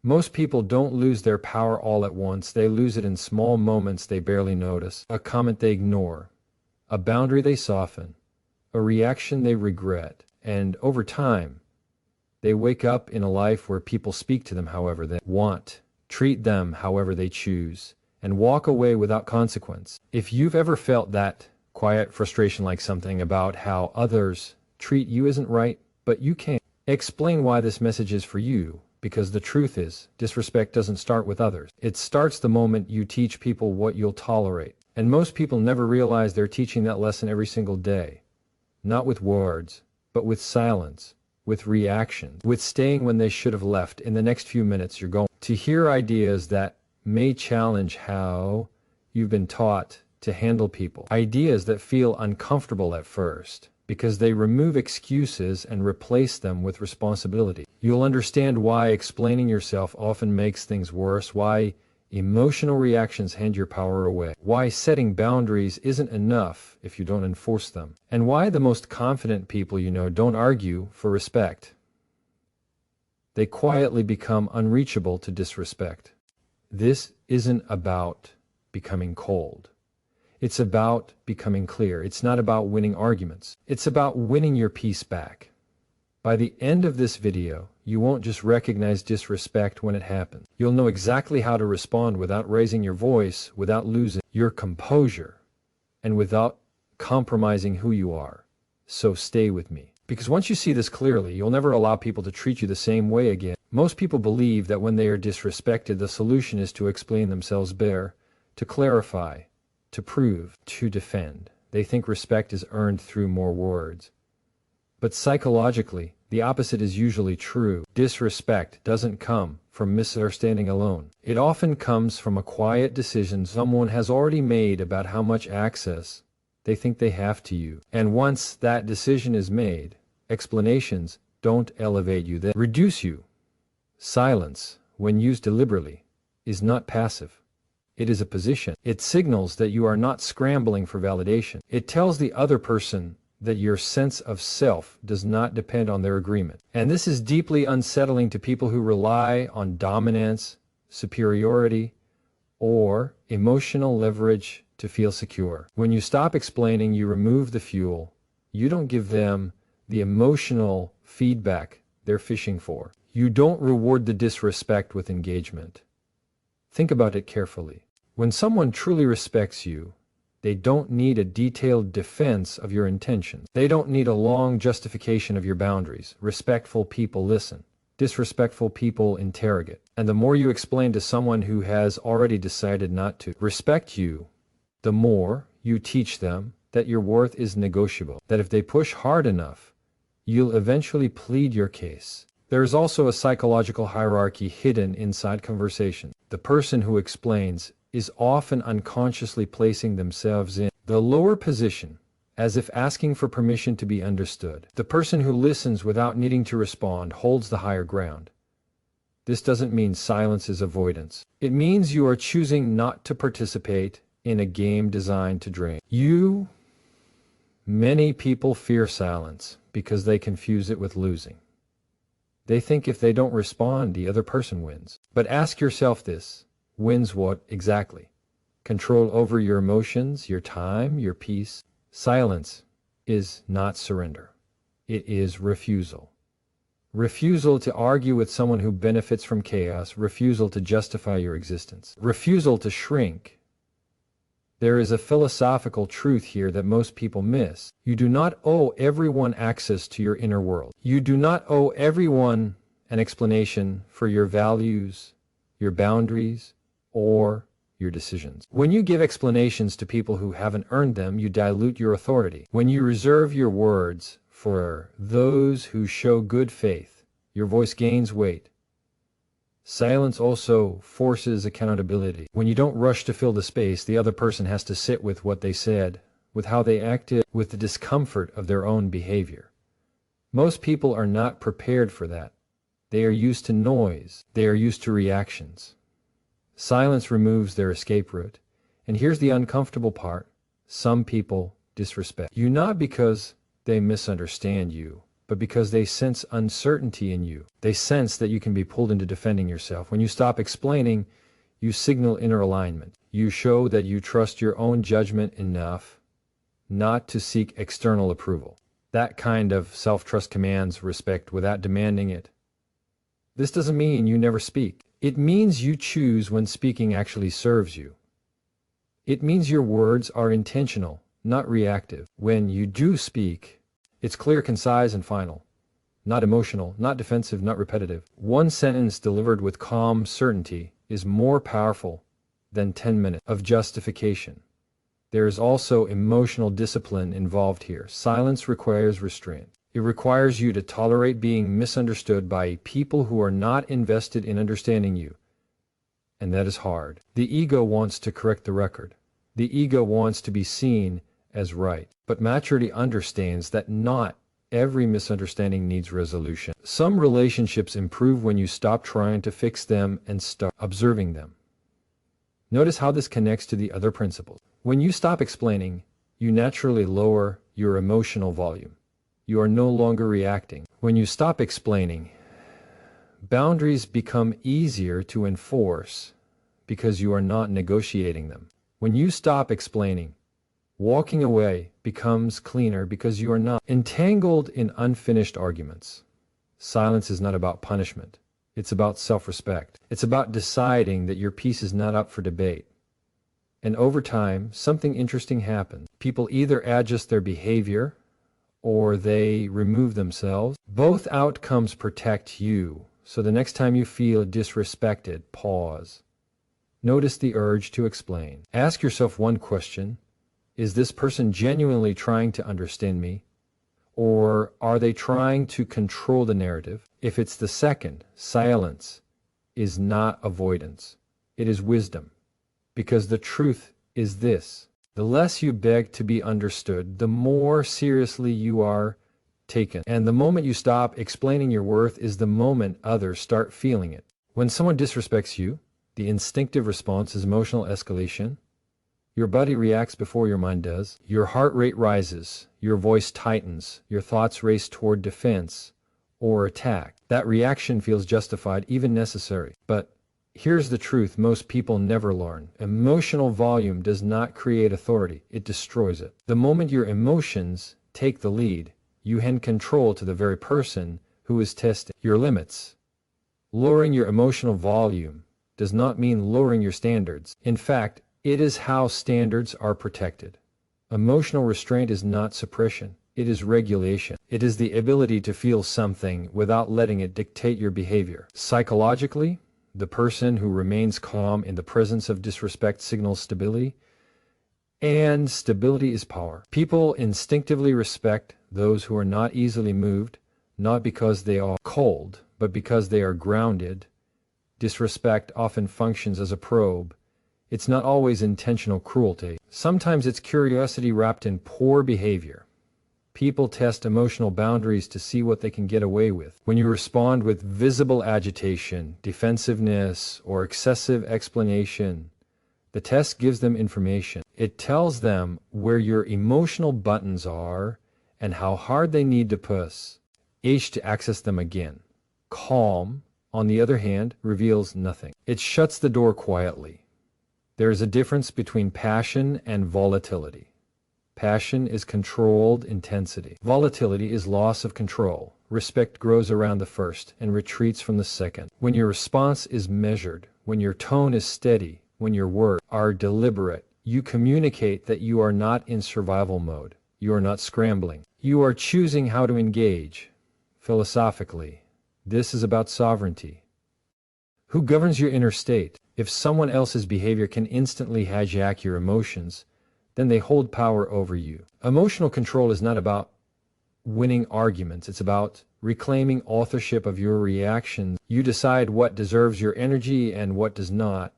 Most people don't lose their power all at once. They lose it in small moments they barely notice. A comment they ignore, a boundary they soften, a reaction they regret. And over time, they wake up in a life where people speak to them however they want, treat them however they choose, and walk away without consequence. If you've ever felt that quiet frustration, like something about how others treat you isn't right, but you can't explain why this message is for you, because the truth is, disrespect doesn't start with others. It starts the moment you teach people what you'll tolerate. And most people never realize they're teaching that lesson every single day. Not with words, but with silence, with reaction, with staying when they should have left. In the next few minutes, you're going to hear ideas that may challenge how you've been taught to handle people. Ideas that feel uncomfortable at first, because they remove excuses and replace them with responsibility. You'll understand why explaining yourself often makes things worse, why emotional reactions hand your power away, why setting boundaries isn't enough if you don't enforce them, and why the most confident people you know don't argue for respect. They quietly become unreachable to disrespect. This isn't about becoming cold. It's about becoming clear. It's not about winning arguments. It's about winning your peace back. By the end of this video, you won't just recognize disrespect when it happens. You'll know exactly how to respond without raising your voice, without losing your composure, and without compromising who you are. So stay with me. Because once you see this clearly, you'll never allow people to treat you the same way again. Most people believe that when they are disrespected, the solution is to explain themselves better, to clarify, to prove, to defend. They think respect is earned through more words. But psychologically, the opposite is usually true. Disrespect doesn't come from misunderstanding alone. It often comes from a quiet decision someone has already made about how much access they think they have to you. And once that decision is made, explanations don't elevate you, they reduce you. Silence, when used deliberately, is not passive. It is a position. It signals that you are not scrambling for validation. It tells the other person that your sense of self does not depend on their agreement. And this is deeply unsettling to people who rely on dominance, superiority, or emotional leverage to feel secure. When you stop explaining, you remove the fuel. You don't give them the emotional feedback they're fishing for. You don't reward the disrespect with engagement. Think about it carefully. When someone truly respects you, they don't need a detailed defense of your intentions. They don't need a long justification of your boundaries. Respectful people listen. Disrespectful people interrogate. And the more you explain to someone who has already decided not to respect you, the more you teach them that your worth is negotiable. That if they push hard enough, you'll eventually plead your case. There is also a psychological hierarchy hidden inside conversation. The person who explains is often unconsciously placing themselves in the lower position, as if asking for permission to be understood. The person who listens without needing to respond holds the higher ground. This doesn't mean silence is avoidance. It means you are choosing not to participate in a game designed to drain you. Many people fear silence because they confuse it with losing. They think if they don't respond, the other person wins. But ask yourself this. Wins what exactly? Control over your emotions, your time, your peace. Silence is not surrender. It is refusal. Refusal to argue with someone who benefits from chaos. Refusal to justify your existence. Refusal to shrink. There is a philosophical truth here that most people miss. You do not owe everyone access to your inner world. You do not owe everyone an explanation for your values, your boundaries, or your decisions. When you give explanations to people who haven't earned them, you dilute your authority. When you reserve your words for those who show good faith, your voice gains weight. Silence also forces accountability. When you don't rush to fill the space, the other person has to sit with what they said, with how they acted, with the discomfort of their own behavior. Most people are not prepared for that. They are used to noise. They are used to reactions. Silence removes their escape route. And here's the uncomfortable part. Some people disrespect you not because they misunderstand you, but because they sense uncertainty in you. They sense that you can be pulled into defending yourself. When you stop explaining, you signal inner alignment. You show that you trust your own judgment enough not to seek external approval. That kind of self-trust commands respect without demanding it. This doesn't mean you never speak. It means you choose when speaking actually serves you. It means your words are intentional, not reactive. When you do speak, it's clear, concise, and final. Not emotional, not defensive, not repetitive. One sentence delivered with calm certainty is more powerful than 10 minutes of justification. There is also emotional discipline involved here. Silence requires restraint. It requires you to tolerate being misunderstood by people who are not invested in understanding you. And that is hard. The ego wants to correct the record. The ego wants to be seen as right. But maturity understands that not every misunderstanding needs resolution. Some relationships improve when you stop trying to fix them and start observing them. Notice how this connects to the other principles. When you stop explaining, you naturally lower your emotional volume. You are no longer reacting. When you stop explaining, boundaries become easier to enforce because you are not negotiating them. When you stop explaining, walking away becomes cleaner because you are not entangled in unfinished arguments. Silence is not about punishment. It's about self-respect. It's about deciding that your piece is not up for debate. And over time, something interesting happens. People either adjust their behavior or they remove themselves. Both outcomes protect you. So the next time you feel disrespected, pause. Notice the urge to explain. Ask yourself one question. Is this person genuinely trying to understand me? Or are they trying to control the narrative? If it's the second, silence is not avoidance. It is wisdom. Because the truth is this: the less you beg to be understood, the more seriously you are taken. And the moment you stop explaining your worth is the moment others start feeling it. When someone disrespects you, the instinctive response is emotional escalation. Your body reacts before your mind does. Your heart rate rises. Your voice tightens. Your thoughts race toward defense or attack. That reaction feels justified, even necessary. But here's the truth most people never learn. Emotional volume does not create authority. It destroys it. The moment your emotions take the lead, you hand control to the very person who is testing your limits. Lowering your emotional volume does not mean lowering your standards. In fact, it is how standards are protected. Emotional restraint is not suppression. It is regulation. It is the ability to feel something without letting it dictate your behavior. Psychologically, the person who remains calm in the presence of disrespect signals stability, and stability is power. People instinctively respect those who are not easily moved, not because they are cold, but because they are grounded. Disrespect often functions as a probe. It's not always intentional cruelty. Sometimes it's curiosity wrapped in poor behavior. People test emotional boundaries to see what they can get away with. When you respond with visible agitation, defensiveness, or excessive explanation, the test gives them information. It tells them where your emotional buttons are and how hard they need to push to access them again. Calm, on the other hand, reveals nothing. It shuts the door quietly. There is a difference between passion and volatility. Passion is controlled intensity. Volatility is loss of control. Respect grows around the first and retreats from the second. When your response is measured, when your tone is steady, when your words are deliberate, you communicate that you are not in survival mode. You are not scrambling. You are choosing how to engage. Philosophically, this is about sovereignty. Who governs your inner state? If someone else's behavior can instantly hijack your emotions, then they hold power over you. Emotional control is not about winning arguments. It's about reclaiming authorship of your reactions. You decide what deserves your energy and what does not.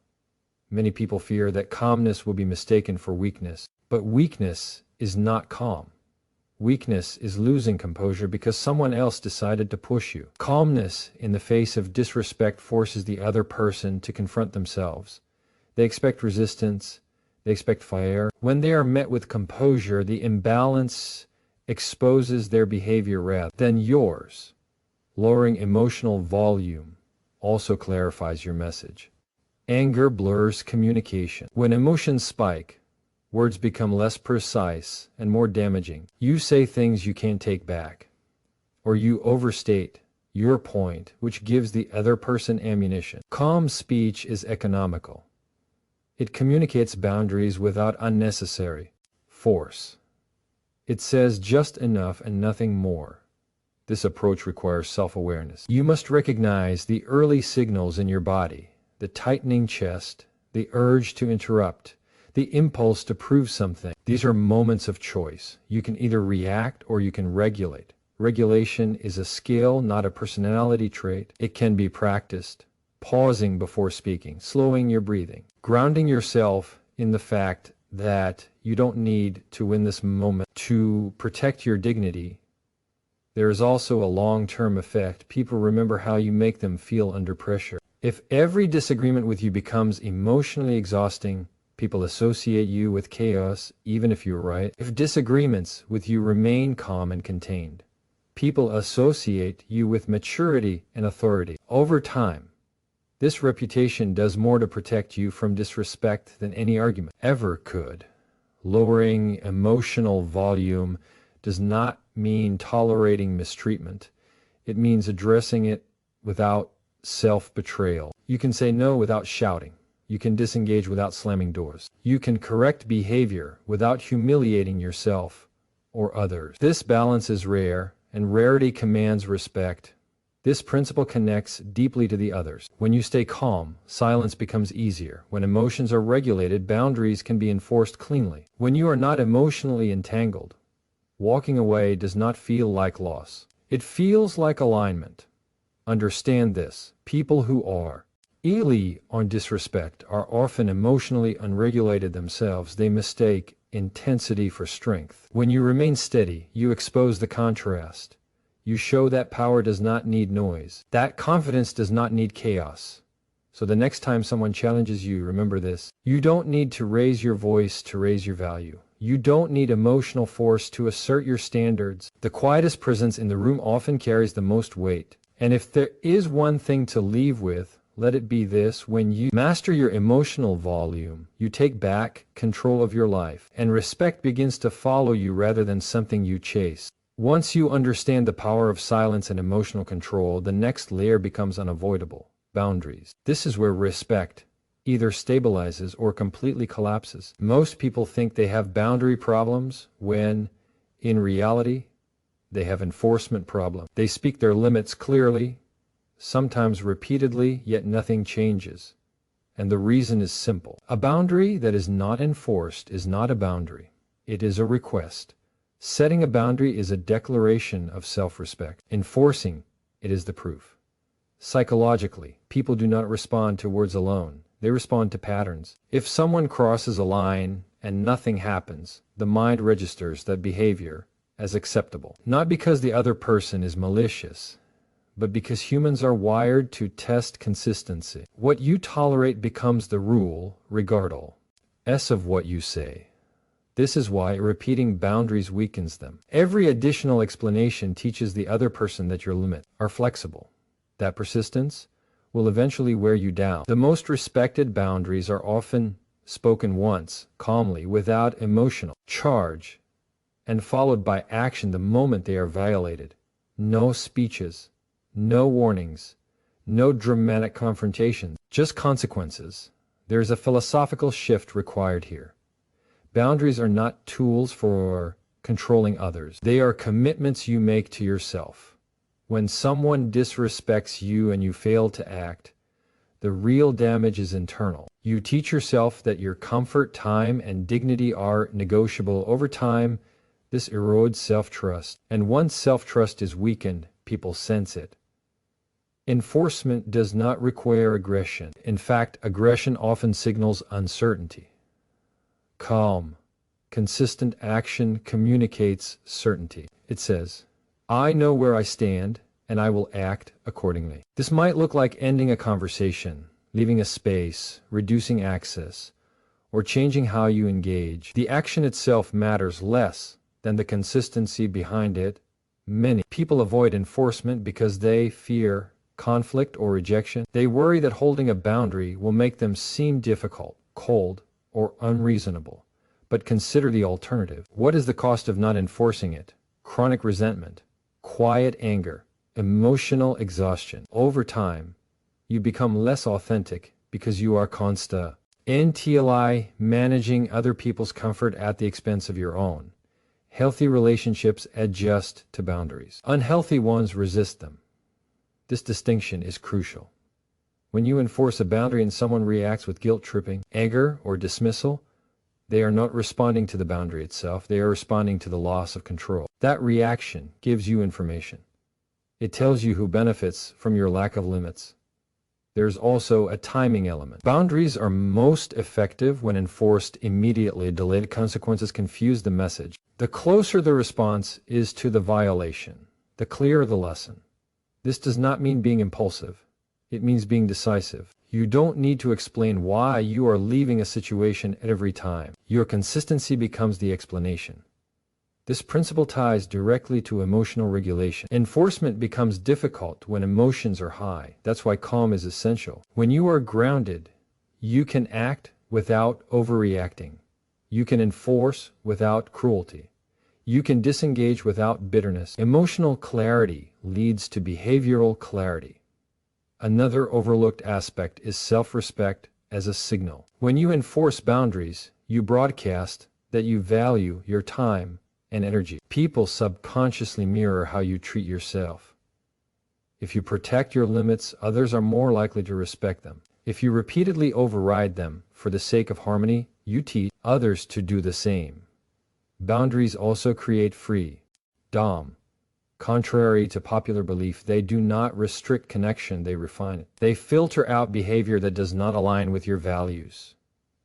Many people fear that calmness will be mistaken for weakness. But weakness is not calm. Weakness is losing composure because someone else decided to push you. Calmness in the face of disrespect forces the other person to confront themselves. They expect resistance. They expect fire. When they are met with composure, the imbalance exposes their behavior rather than yours. Lowering emotional volume also clarifies your message. Anger blurs communication. When emotions spike, words become less precise and more damaging. You say things you can't take back, or you overstate your point, which gives the other person ammunition. Calm speech is economical. It communicates boundaries without unnecessary force. It says just enough and nothing more. This approach requires self-awareness. You must recognize the early signals in your body, the tightening chest, the urge to interrupt, the impulse to prove something. These are moments of choice. You can either react or you can regulate. Regulation is a skill, not a personality trait. It can be practiced. Pausing before speaking, slowing your breathing, grounding yourself in the fact that you don't need to win this moment to protect your dignity. There is also a long-term effect. People remember how you make them feel under pressure. If every disagreement with you becomes emotionally exhausting, people associate you with chaos, even if you're right. If disagreements with you remain calm and contained, people associate you with maturity and authority. Over time, this reputation does more to protect you from disrespect than any argument ever could. Lowering emotional volume does not mean tolerating mistreatment. It means addressing it without self-betrayal. You can say no without shouting. You can disengage without slamming doors. You can correct behavior without humiliating yourself or others. This balance is rare, and rarity commands respect. This principle connects deeply to the others. When you stay calm, silence becomes easier. When emotions are regulated, boundaries can be enforced cleanly. When you are not emotionally entangled, walking away does not feel like loss. It feels like alignment. Understand this. People who are easily on disrespect are often emotionally unregulated themselves. They mistake intensity for strength. When you remain steady, you expose the contrast. You show that power does not need noise. That confidence does not need chaos. So the next time someone challenges you, remember this. You don't need to raise your voice to raise your value. You don't need emotional force to assert your standards. The quietest presence in the room often carries the most weight. And if there is one thing to leave with, let it be this: when you master your emotional volume, you take back control of your life, and respect begins to follow you rather than something you chase. Once you understand the power of silence and emotional control, the next layer becomes unavoidable: boundaries. This is where respect either stabilizes or completely collapses. Most people think they have boundary problems when, in reality, they have enforcement problems. They speak their limits clearly, sometimes repeatedly, yet nothing changes. And the reason is simple. A boundary that is not enforced is not a boundary. It is a request. Setting a boundary is a declaration of self-respect. Enforcing it is the proof. Psychologically, people do not respond to words alone. They respond to patterns. If someone crosses a line and nothing happens, the mind registers that behavior as acceptable. Not because the other person is malicious, but because humans are wired to test consistency. What you tolerate becomes the rule, regardless of what you say. This is why repeating boundaries weakens them. Every additional explanation teaches the other person that your limits are flexible. That persistence will eventually wear you down. The most respected boundaries are often spoken once, calmly, without emotional charge, and followed by action the moment they are violated. No speeches, no warnings, no dramatic confrontation, just consequences. There's a philosophical shift required here. Boundaries are not tools for controlling others. They are commitments you make to yourself. When someone disrespects you and you fail to act, the real damage is internal. You teach yourself that your comfort, time, and dignity are negotiable. Over time, this erodes self-trust. And once self-trust is weakened, people sense it. Enforcement does not require aggression. In fact, aggression often signals uncertainty. Calm, consistent action communicates certainty. It says, I know where I stand, and I will act accordingly. This might look like ending a conversation, leaving a space, reducing access, or changing how you engage. The action itself matters less than the consistency behind it. Many people avoid enforcement because they fear conflict or rejection. They worry that holding a boundary will make them seem difficult, cold, or unreasonable. But consider the alternative. What is the cost of not enforcing it? Chronic resentment, quiet anger, emotional exhaustion. Over time, you become less authentic because you are constant. NTLI, managing other people's comfort at the expense of your own. Healthy relationships adjust to boundaries. Unhealthy ones resist them. This distinction is crucial. When you enforce a boundary and someone reacts with guilt-tripping, anger, or dismissal, they are not responding to the boundary itself, they are responding to the loss of control. That reaction gives you information. It tells you who benefits from your lack of limits. There's also a timing element. Boundaries are most effective when enforced immediately. Delayed consequences confuse the message. The closer the response is to the violation, the clearer the lesson. This does not mean being impulsive. It means being decisive. You don't need to explain why you are leaving a situation at every time. Your consistency becomes the explanation. This principle ties directly to emotional regulation. Enforcement becomes difficult when emotions are high. That's why calm is essential. When you are grounded, you can act without overreacting. You can enforce without cruelty. You can disengage without bitterness. Emotional clarity leads to behavioral clarity. Another overlooked aspect is self-respect as a signal. When you enforce boundaries, you broadcast that you value your time and energy. People subconsciously mirror how you treat yourself. If you protect your limits, others are more likely to respect them. If you repeatedly override them for the sake of harmony, you teach others to do the same. Boundaries also create freedom. Contrary to popular belief, they do not restrict connection, they refine it. They filter out behavior that does not align with your values.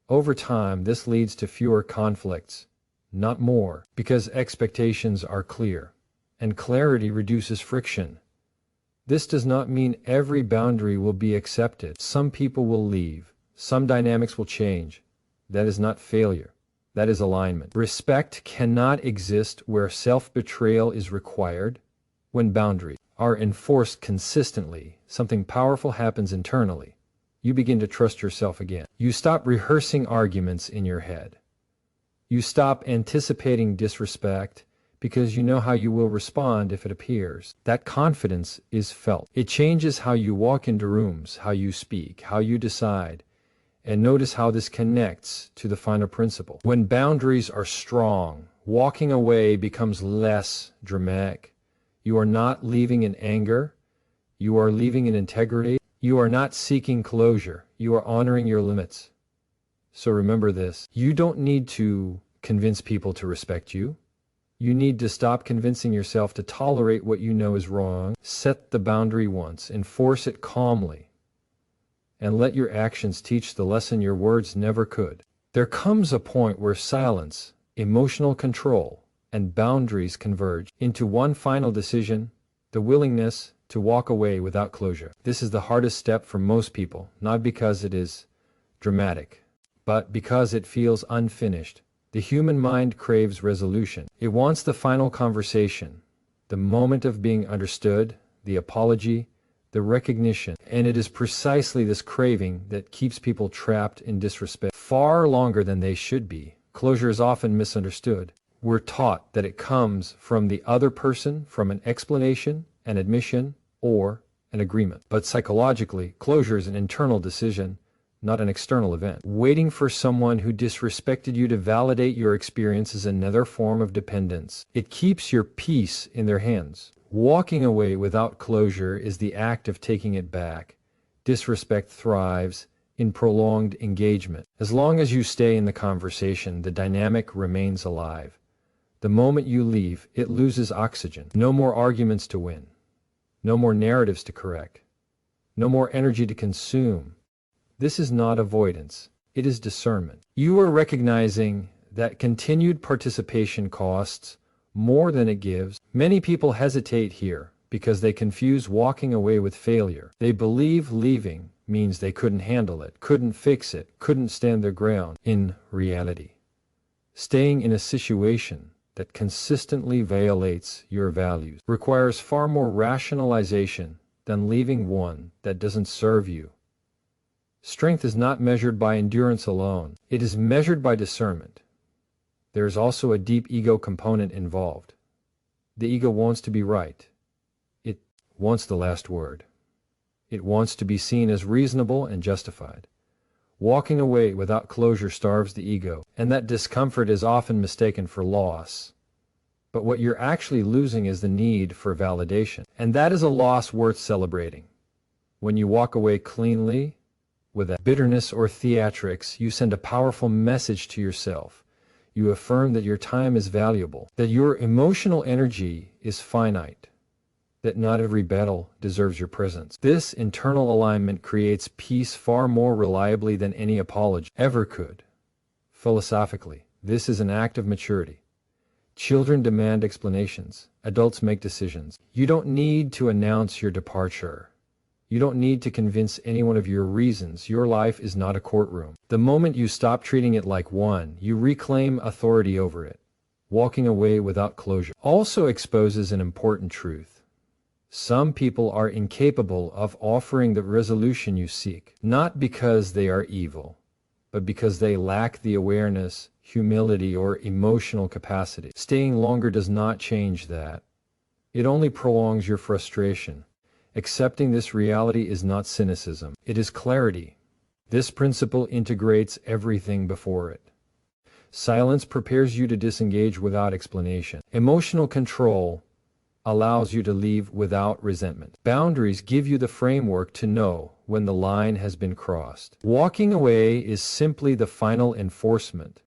Over time, this leads to fewer conflicts, not more, because expectations are clear, and clarity reduces friction. This does not mean every boundary will be accepted. Some people will leave. Some dynamics will change. That is not failure. That is alignment. Respect cannot exist where self-betrayal is required. When boundaries are enforced consistently, something powerful happens internally. You begin to trust yourself again. You stop rehearsing arguments in your head. You stop anticipating disrespect because you know how you will respond if it appears. That confidence is felt. It changes how you walk into rooms, how you speak, how you decide. And notice how this connects to the final principle. When boundaries are strong, walking away becomes less dramatic. You are not leaving in anger. You are leaving in integrity. You are not seeking closure. You are honoring your limits. So remember this. You don't need to convince people to respect you. You need to stop convincing yourself to tolerate what you know is wrong. Set the boundary once, enforce it calmly, and let your actions teach the lesson your words never could. There comes a point where silence, emotional control, and boundaries converge into one final decision, the willingness to walk away without closure. This is the hardest step for most people, not because it is dramatic, but because it feels unfinished. The human mind craves resolution. It wants the final conversation, the moment of being understood, the apology, the recognition. And it is precisely this craving that keeps people trapped in disrespect far longer than they should be. Closure is often misunderstood. We're taught that it comes from the other person, from an explanation, an admission, or an agreement. But psychologically, closure is an internal decision, not an external event. Waiting for someone who disrespected you to validate your experience is another form of dependence. It keeps your peace in their hands. Walking away without closure is the act of taking it back. Disrespect thrives in prolonged engagement. As long as you stay in the conversation, the dynamic remains alive. The moment you leave, it loses oxygen. No more arguments to win. No more narratives to correct. No more energy to consume. This is not avoidance. It is discernment. You are recognizing that continued participation costs more than it gives. Many people hesitate here because they confuse walking away with failure. They believe leaving means they couldn't handle it, couldn't fix it, couldn't stand their ground. In reality, staying in a situation that consistently violates your values requires far more rationalization than leaving one that doesn't serve you. Strength is not measured by endurance alone. It is measured by discernment. There is also a deep ego component involved. The ego wants to be right. It wants the last word. It wants to be seen as reasonable and justified. Walking away without closure starves the ego, and that discomfort is often mistaken for loss. But what you're actually losing is the need for validation, and that is a loss worth celebrating. When you walk away cleanly, without bitterness or theatrics, you send a powerful message to yourself. You affirm that your time is valuable, that your emotional energy is finite, that not every battle deserves your presence. This internal alignment creates peace far more reliably than any apology ever could. Philosophically, this is an act of maturity. Children demand explanations. Adults make decisions. You don't need to announce your departure. You don't need to convince anyone of your reasons. Your life is not a courtroom. The moment you stop treating it like one, you reclaim authority over it. Walking away without closure also exposes an important truth. Some people are incapable of offering the resolution you seek, not because they are evil, but because they lack the awareness, humility, or emotional capacity. Staying longer does not change that. It only prolongs your frustration. Accepting this reality is not cynicism, it is clarity. This principle integrates everything before it. Silence prepares you to disengage without explanation. Emotional control allows you to leave without resentment. Boundaries give you the framework to know when the line has been crossed. Walking away is simply the final enforcement.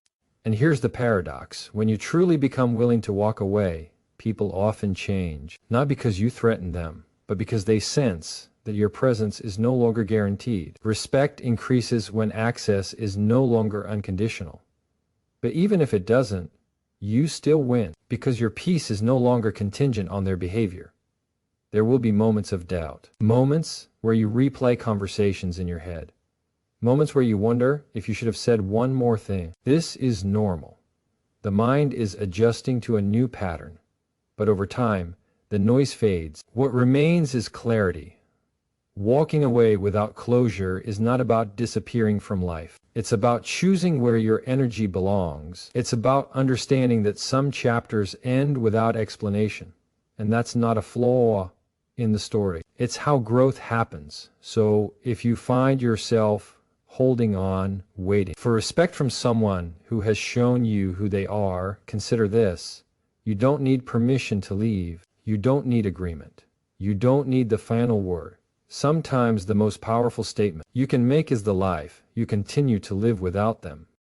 And here's the paradox. When you truly become willing to walk away, people often change, not because you threaten them, but because they sense that your presence is no longer guaranteed. Respect increases when access is no longer unconditional. But even if it doesn't, you still win, because your peace is no longer contingent on their behavior. There will be moments of doubt, moments where you replay conversations in your head, moments where you wonder if you should have said one more thing. This is normal. The mind is adjusting to a new pattern, but over time, the noise fades. What remains is clarity. Walking away without closure is not about disappearing from life. It's about choosing where your energy belongs. It's about understanding that some chapters end without explanation, and that's not a flaw in the story. It's how growth happens. So if you find yourself holding on, waiting for respect from someone who has shown you who they are, consider this. You don't need permission to leave. You don't need agreement. You don't need the final word. Sometimes the most powerful statement you can make is the life you continue to live without them.